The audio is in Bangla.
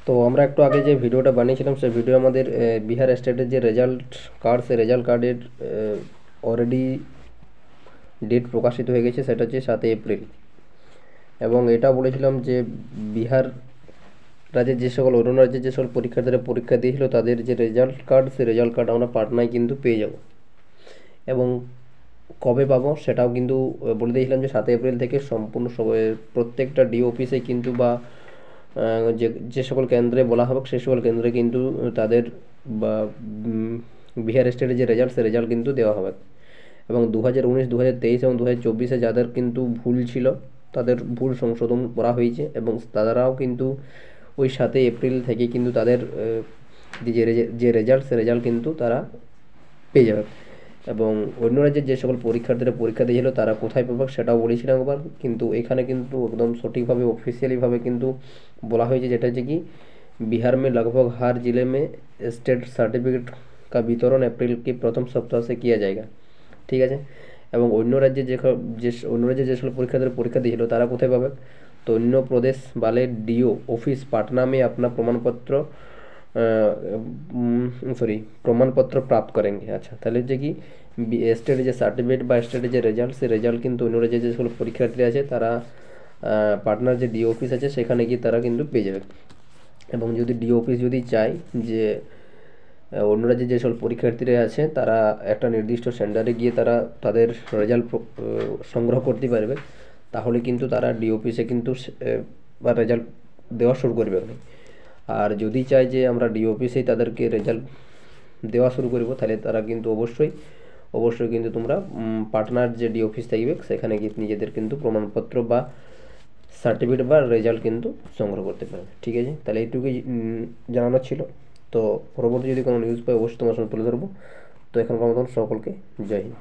তো আমরা একটু আগে যে ভিডিওটা বানিয়েছিলাম সেই ভিডিও আমাদের বিহার স্টেটের যে রেজাল্ট কার্ড, সেই রেজাল্ট কার্ডের অলরেডি ডেট প্রকাশিত হয়ে গেছে, সেটা হচ্ছে 7 এপ্রিল। এবং এটা বলেছিলাম যে বিহার রাজ্যের যে সকল অন্য রাজ্যের যে সকল পরীক্ষার্থীরা পরীক্ষা দিয়েছিল তাদের যে রেজাল্ট কার্ড, সেই রেজাল্ট কার্ড আমরা পাটনায় কিন্তু পেয়ে যাব। এবং কবে পাবো সেটাও কিন্তু বলে দিয়েছিলাম যে 7 এপ্রিল থেকে সম্পূর্ণ প্রত্যেকটা ডিও অফিসে কিন্তু বা যে যে সকল কেন্দ্রে বলা হবে সেই সকল কেন্দ্রে কিন্তু তাদের বা বিহার স্টেটের যে রেজাল্ট, সেই রেজাল্ট কিন্তু দেওয়া হবে। এবং 2019, 2023 এবং 2024-এ যাদের কিন্তু ভুল ছিল তাদের ভুল সংশোধন করা হয়েছে, এবং তারাও কিন্তু ওই 7 এপ্রিল থেকে কিন্তু তাদের যে রেজাল্ট, সে রেজাল্ট কিন্তু তারা পেয়ে যাবে। এবং অন্য রাজ্যের যে সকল পরীক্ষার্থীরা পরীক্ষা দিয়েছিল তারা কোথায় পাবে সেটাও বলেছিলাম একবার, কিন্তু এখানে কিন্তু একদম সঠিকভাবে অফিসিয়ালিভাবে কিন্তু বলা হয়েছে, যেটা হচ্ছে কি बिहार में लगभग हर जिले में स्टेट सर्टिफिकेट का वितरण अप्रैल के प्रथम सप्ताह से किया जाएगा। ঠিক আছে। এবং অন্য রাজ্যে অন্য রাজ্যে যে সকল পরীক্ষার্থীরা পরীক্ষা দিয়েছিল তারা কোথায় পাবে, তো অন্য প্রদেশ वाले डीओ ऑफिस पटना में अपना প্রমাণপত্র প্রাপ্ত করেंगे। আচ্ছা, তাহলে হচ্ছে কি স্টেটের যে সার্টিফিকেট বা স্টেটের যে রেজাল্ট, সেই রেজাল্ট কিন্তু অন্য রাজ্যে যে সকল পরীক্ষার্থী আছে তারা পাটনার যে ডিও অফিস আছে সেখানে গিয়ে তারা কিন্তু পেয়ে যাবে। এবং যদি ডিও অফিস যদি চায় যে অন্য রাজ্যে যে সকল পরীক্ষার্থীরা আছে তারা একটা নির্দিষ্ট সেন্টারে গিয়ে তারা তাদের রেজাল্ট সংগ্রহ করতে পারবে, তাহলে কিন্তু তারা ডিও অফিসে কিন্তু বা রেজাল্ট দেওয়া শুরু করবে। আর যদি চায় যে আমরা ডিও অফিসেই তাদেরকে রেজাল্ট দেওয়া শুরু করব, তাহলে তারা কিন্তু অবশ্যই কিন্তু তোমরা পাটনার যে ডিও অফিস থাকবে সেখানে গিয়ে নিজেদের কিন্তু প্রমাণপত্র বা সার্টিফিকেট বা রেজাল্ট কিন্তু সংগ্রহ করতে পারবে। ঠিক আছে, তাহলে এইটুকুই জানানোর ছিল। তো পরবর্তী যদি কোনো নিউজ পাই অবশ্যই তোমার সঙ্গে তুলে ধরবো। তো এখনকার মতন সকলকে জয় হিন্দ।